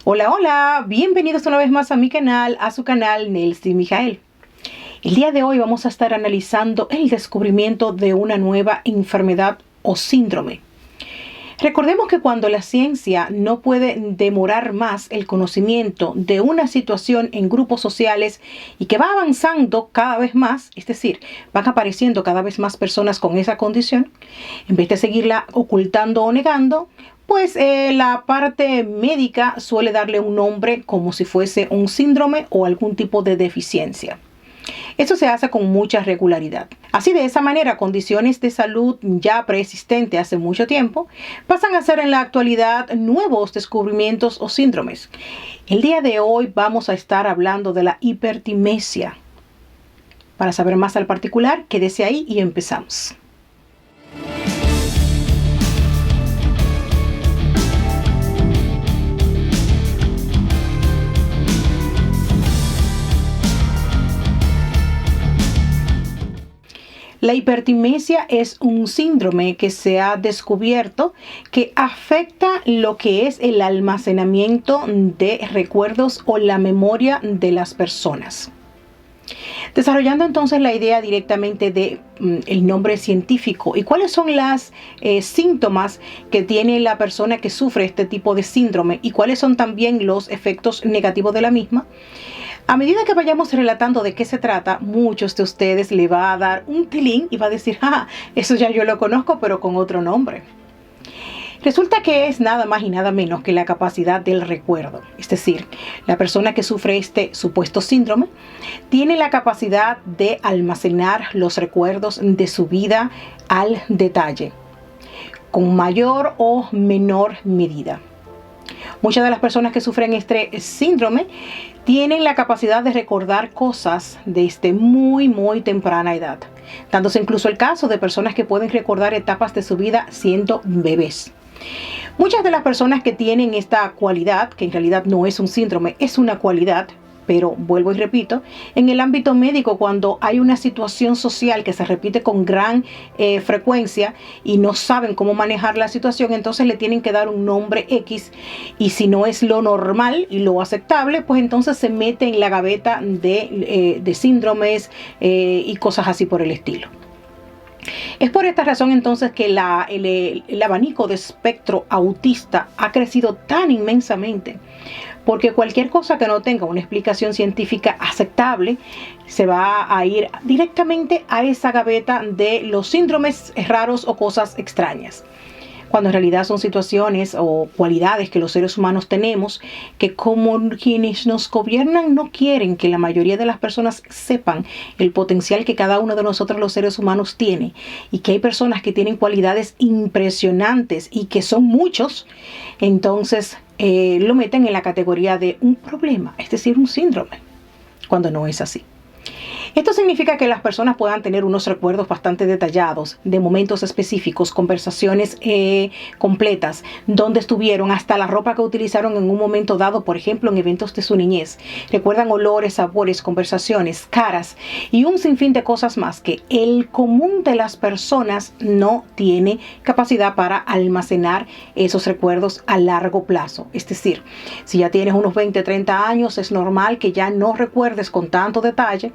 Hola, hola, bienvenidos una vez más a mi canal, a su canal Nelsi Mijael. El día de hoy vamos a estar analizando el descubrimiento de una nueva enfermedad o síndrome. Recordemos que cuando la ciencia no puede demorar más el conocimiento de una situación en grupos sociales y que va avanzando cada vez más, es decir, van apareciendo cada vez más personas con esa condición, en vez de seguirla ocultando o negando, pues la parte médica suele darle un nombre como si fuese un síndrome o algún tipo de deficiencia. Esto se hace con mucha regularidad. Así, de esa manera, condiciones de salud ya preexistentes hace mucho tiempo pasan a ser en la actualidad nuevos descubrimientos o síndromes. El día de hoy vamos a estar hablando de la hipertimesia. Para saber más al particular, quédese ahí y empezamos. La hipertimesia es un síndrome que se ha descubierto que afecta lo que es el almacenamiento de recuerdos o la memoria de las personas. Desarrollando entonces la idea directamente de el nombre científico y cuáles son los síntomas que tiene la persona que sufre este tipo de síndrome y cuáles son también los efectos negativos de la misma. A medida que vayamos relatando de qué se trata, muchos de ustedes le va a dar un tilín y va a decir, eso ya yo lo conozco, pero con otro nombre. Resulta que es nada más y nada menos que la capacidad del recuerdo. Es decir, la persona que sufre este supuesto síndrome tiene la capacidad de almacenar los recuerdos de su vida al detalle, con mayor o menor medida. Muchas de las personas que sufren este síndrome tienen la capacidad de recordar cosas desde muy temprana edad, dándose incluso el caso de personas que pueden recordar etapas de su vida siendo bebés. Muchas de las personas que tienen esta cualidad, que en realidad no es un síndrome, es una cualidad, pero vuelvo y repito, en el ámbito médico, cuando hay una situación social que se repite con gran frecuencia y no saben cómo manejar la situación, entonces le tienen que dar un nombre X, y si no es lo normal y lo aceptable, pues entonces se mete en la gaveta de síndromes y cosas así por el estilo. Es por esta razón entonces que el abanico de espectro autista ha crecido tan inmensamente, porque cualquier cosa que no tenga una explicación científica aceptable se va a ir directamente a esa gaveta de los síndromes raros o cosas extrañas, cuando en realidad son situaciones o cualidades que los seres humanos tenemos que, como quienes nos gobiernan no quieren que la mayoría de las personas sepan el potencial que cada uno de nosotros los seres humanos tiene, y que hay personas que tienen cualidades impresionantes y que son muchos, entonces lo meten en la categoría de un problema, es decir, un síndrome, cuando no es así. Esto significa que las personas puedan tener unos recuerdos bastante detallados de momentos específicos, conversaciones completas, dónde estuvieron, hasta la ropa que utilizaron en un momento dado, por ejemplo, en eventos de su niñez. Recuerdan olores, sabores, conversaciones, caras y un sinfín de cosas más que el común de las personas no tiene capacidad para almacenar esos recuerdos a largo plazo. Es decir, si ya tienes unos 20, 30 años, es normal que ya no recuerdes con tanto detalle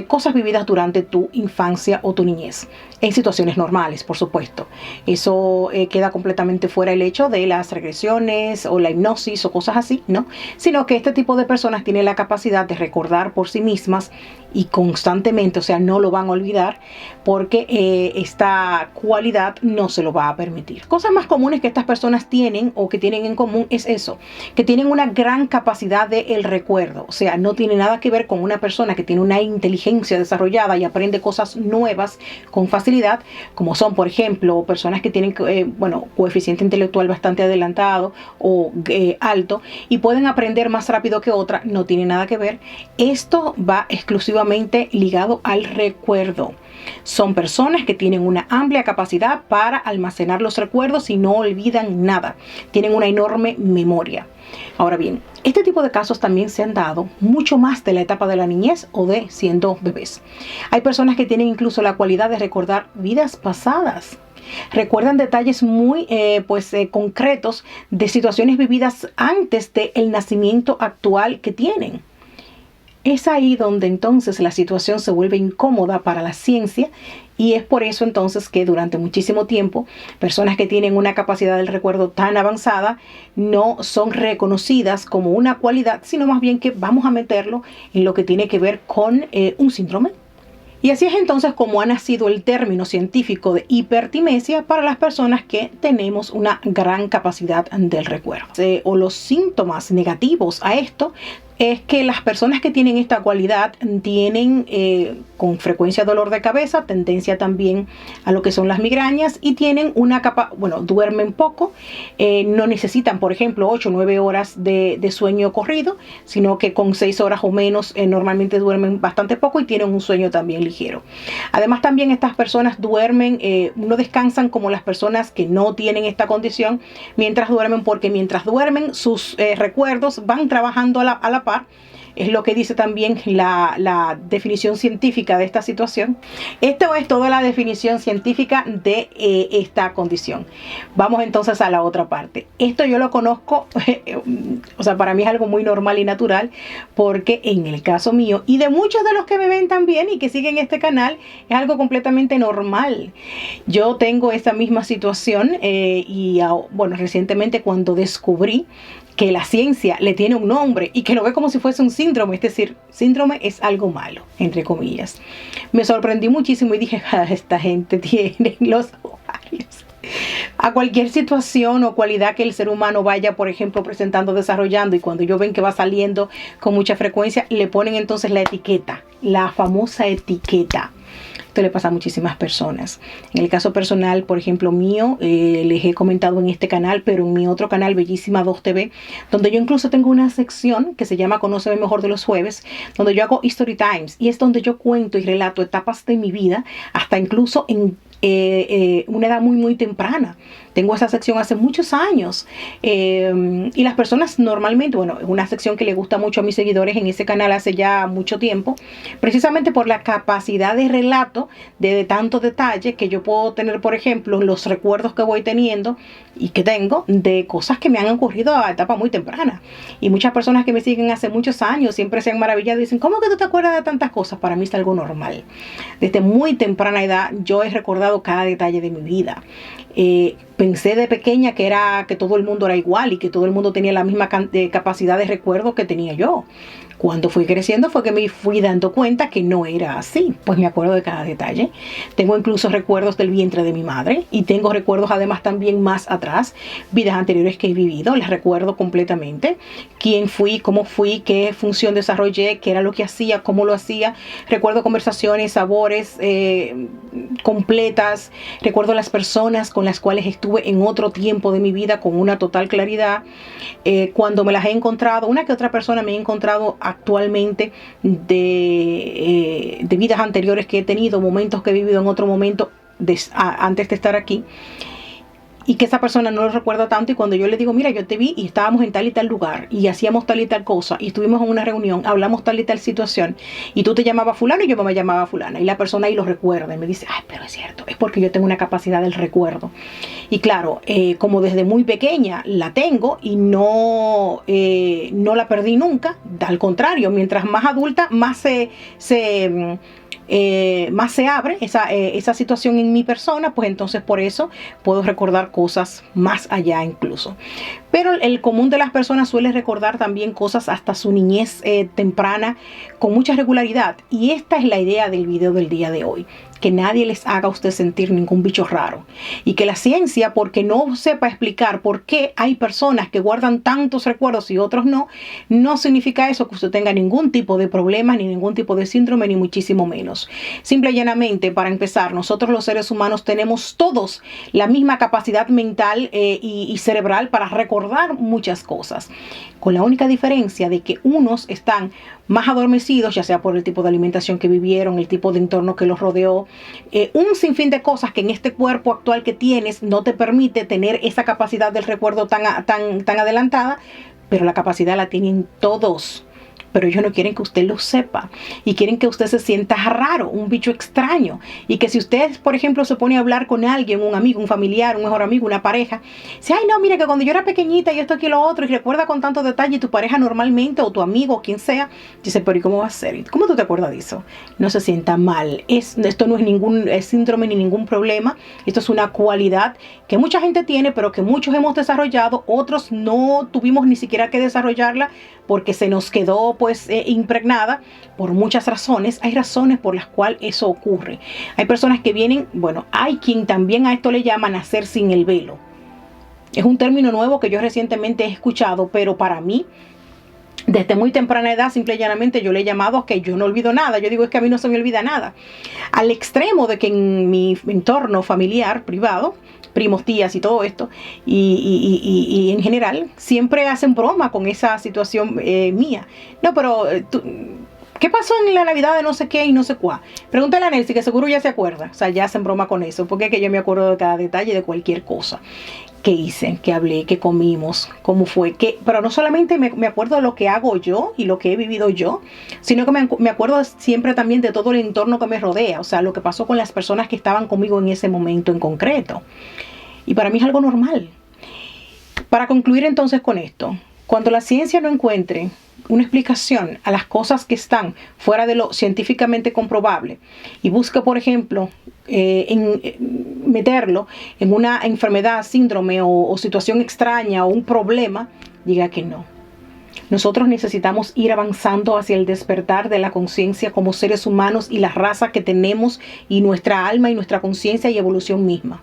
cosas vividas durante tu infancia o tu niñez, en situaciones normales, por supuesto. Eso queda completamente fuera el hecho de las regresiones o la hipnosis o cosas así, ¿no? Sino que este tipo de personas tienen la capacidad de recordar por sí mismas y constantemente, o sea, no lo van a olvidar, porque esta cualidad no se lo va a permitir. Cosas más comunes que estas personas tienen o que tienen en común es eso, que tienen una gran capacidad del recuerdo. O sea, no tiene nada que ver con una persona que tiene una inteligencia desarrollada y aprende cosas nuevas con facilidad, como son, por ejemplo, personas que tienen coeficiente intelectual bastante adelantado o alto y pueden aprender más rápido que otra. No tiene nada que ver. Esto va exclusivamente ligado al recuerdo. Son personas que tienen una amplia capacidad para almacenar los recuerdos y no olvidan nada. Tienen una enorme memoria. Ahora bien, este tipo de casos también se han dado mucho más de la etapa de la niñez o de siendo bebés. Hay personas que tienen incluso la cualidad de recordar vidas pasadas. Recuerdan detalles muy concretos de situaciones vividas antes del nacimiento actual que tienen. Es ahí donde entonces la situación se vuelve incómoda para la ciencia y es por eso entonces que durante muchísimo tiempo personas que tienen una capacidad del recuerdo tan avanzada no son reconocidas como una cualidad, sino más bien que vamos a meterlo en lo que tiene que ver con un síndrome. Y así es entonces como ha nacido el término científico de hipertimesia para las personas que tenemos una gran capacidad del recuerdo. O los síntomas negativos a esto es que las personas que tienen esta cualidad tienen con frecuencia dolor de cabeza, tendencia también a lo que son las migrañas y tienen duermen poco, no necesitan, por ejemplo, 8 o 9 horas de sueño corrido, sino que con 6 horas o menos normalmente duermen bastante poco y tienen un sueño también ligero. Además, también estas personas duermen, no descansan como las personas que no tienen esta condición mientras duermen, porque mientras duermen sus recuerdos van trabajando a la par. Es lo que dice también la definición científica de esta situación. Esto es toda la definición científica de esta condición. Vamos entonces a la otra parte. Esto yo lo conozco, para mí es algo muy normal y natural, porque en el caso mío y de muchos de los que me ven también y que siguen este canal, es algo completamente normal. Yo tengo esta misma situación recientemente cuando descubrí que la ciencia le tiene un nombre y que lo ve como si fuese un síndrome, es decir, síndrome es algo malo, entre comillas. Me sorprendí muchísimo y dije, esta gente tiene los ovarios. A cualquier situación o cualidad que el ser humano vaya, por ejemplo, presentando, desarrollando, y cuando ellos ven que va saliendo con mucha frecuencia, le ponen entonces la etiqueta, la famosa etiqueta. Esto le pasa a muchísimas personas. En el caso personal, por ejemplo, mío, les he comentado en este canal, pero en mi otro canal, Bellísima 2 TV, donde yo incluso tengo una sección que se llama Conóceme Mejor de los jueves, donde yo hago History Times, y es donde yo cuento y relato etapas de mi vida, hasta incluso en una edad muy, muy temprana. Tengo esa sección hace muchos años y las personas normalmente, es una sección que le gusta mucho a mis seguidores en ese canal hace ya mucho tiempo, precisamente por la capacidad de relato de tanto detalle que yo puedo tener, por ejemplo, los recuerdos que voy teniendo y que tengo de cosas que me han ocurrido a etapa muy temprana. Y muchas personas que me siguen hace muchos años siempre se han maravillado y dicen, ¿cómo que tú te acuerdas de tantas cosas? Para mí es algo normal. Desde muy temprana edad yo he recordado cada detalle de mi vida. Pensé de pequeña que todo el mundo era igual y que todo el mundo tenía la misma capacidad de recuerdo que tenía yo. Cuando fui creciendo fue que me fui dando cuenta que no era así. Pues me acuerdo de cada detalle. Tengo incluso recuerdos del vientre de mi madre y tengo recuerdos además también más atrás, vidas anteriores que he vivido. Las recuerdo completamente. Quién fui, cómo fui, qué función desarrollé, qué era lo que hacía, cómo lo hacía. Recuerdo conversaciones, sabores completas. Recuerdo las personas con las cuales estuve en otro tiempo de mi vida con una total claridad. Cuando me las he encontrado, una que otra persona me he encontrado actualmente de vidas anteriores que he tenido, momentos que he vivido en otro momento antes de estar aquí, y que esa persona no lo recuerda tanto, y cuando yo le digo, mira, yo te vi y estábamos en tal y tal lugar y hacíamos tal y tal cosa y estuvimos en una reunión, hablamos tal y tal situación y tú te llamabas fulano y yo me llamaba fulana, y la persona ahí lo recuerda y me dice, ay, pero es cierto, es porque yo tengo una capacidad del recuerdo. Y claro, como desde muy pequeña la tengo y no la perdí nunca, al contrario, mientras más adulta más más se abre esa situación en mi persona, pues entonces por eso puedo recordar cosas más allá incluso. Pero el común de las personas suele recordar también cosas hasta su niñez temprana con mucha regularidad, y esta es la idea del video del día de hoy. Que nadie les haga a usted sentir ningún bicho raro. Y que la ciencia, porque no sepa explicar por qué hay personas que guardan tantos recuerdos y otros no, no significa eso que usted tenga ningún tipo de problema, ni ningún tipo de síndrome, ni muchísimo menos. Simple y llanamente, para empezar, nosotros los seres humanos tenemos todos la misma capacidad mental y cerebral para recordar muchas cosas. Con la única diferencia de que unos están más adormecidos, ya sea por el tipo de alimentación que vivieron, el tipo de entorno que los rodeó, un sinfín de cosas que en este cuerpo actual que tienes no te permite tener esa capacidad del recuerdo tan adelantada, pero la capacidad la tienen todos. Pero ellos no quieren que usted lo sepa y quieren que usted se sienta raro, un bicho extraño. Y que si usted, por ejemplo, se pone a hablar con alguien, un amigo, un familiar, un mejor amigo, una pareja, dice, ay no, mira que cuando yo era pequeñita y esto aquí y lo otro, y recuerda con tanto detalle, y tu pareja normalmente, o tu amigo, o quien sea, dice, pero ¿y cómo va a ser? ¿Cómo tú te acuerdas de eso? No se sienta mal. Esto no es ningún síndrome ni ningún problema. Esto es una cualidad que mucha gente tiene, pero que muchos hemos desarrollado, otros no tuvimos ni siquiera que desarrollarla porque se nos quedó pues impregnada por muchas razones. Hay razones por las cuales eso ocurre. Hay personas que vienen, bueno, hay quien también a esto le llama nacer sin el velo. Es un término nuevo que yo recientemente he escuchado, pero para mí, desde muy temprana edad, simple y llanamente yo le he llamado que yo no olvido nada. Yo digo, es que a mí no se me olvida nada. Al extremo de que en mi entorno familiar, privado, primos, tías y todo esto, y en general, siempre hacen broma con esa situación mía. No, pero ¿qué pasó en la Navidad de no sé qué y no sé cuál? Pregúntale a Nancy, que seguro ya se acuerda. O sea, ya hacen broma con eso, porque es que yo me acuerdo de cada detalle de cualquier cosa que hice, que hablé, que comimos, cómo fue, pero no solamente me acuerdo de lo que hago yo y lo que he vivido yo, sino que me acuerdo siempre también de todo el entorno que me rodea, o sea, lo que pasó con las personas que estaban conmigo en ese momento en concreto. Y para mí es algo normal. Para concluir entonces con esto, cuando la ciencia no encuentre una explicación a las cosas que están fuera de lo científicamente comprobable y busca, por ejemplo, meterlo en una enfermedad, síndrome o situación extraña o un problema, diga que no. Nosotros necesitamos ir avanzando hacia el despertar de la conciencia como seres humanos y la raza que tenemos y nuestra alma y nuestra conciencia y evolución misma.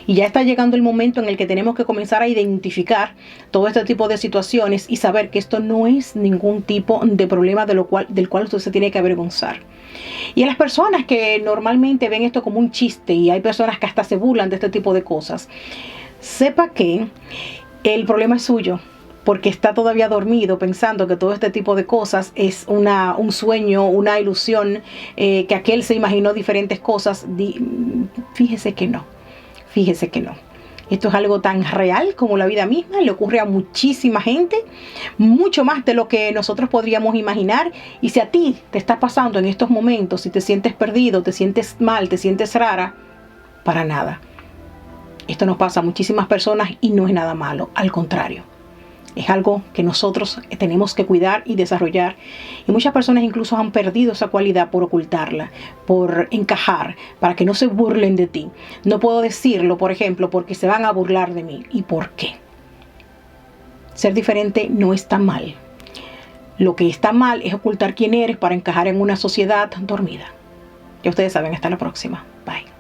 Y ya está llegando el momento en el que tenemos que comenzar a identificar todo este tipo de situaciones y saber que esto no es ningún tipo de problema del cual usted se tiene que avergonzar. Y a las personas que normalmente ven esto como un chiste, y hay personas que hasta se burlan de este tipo de cosas, sepa que el problema es suyo, porque está todavía dormido pensando que todo este tipo de cosas es un sueño, una ilusión, que aquel se imaginó diferentes cosas. Fíjese que no, fíjese que no. Esto es algo tan real como la vida misma, le ocurre a muchísima gente, mucho más de lo que nosotros podríamos imaginar. Y si a ti te está pasando en estos momentos, si te sientes perdido, te sientes mal, te sientes rara, para nada. Esto nos pasa a muchísimas personas y no es nada malo, al contrario. Es algo que nosotros tenemos que cuidar y desarrollar. Y muchas personas incluso han perdido esa cualidad por ocultarla, por encajar, para que no se burlen de ti. No puedo decirlo, por ejemplo, porque se van a burlar de mí. ¿Y por qué? Ser diferente no está mal. Lo que está mal es ocultar quién eres para encajar en una sociedad dormida. Ya ustedes saben, hasta la próxima. Bye.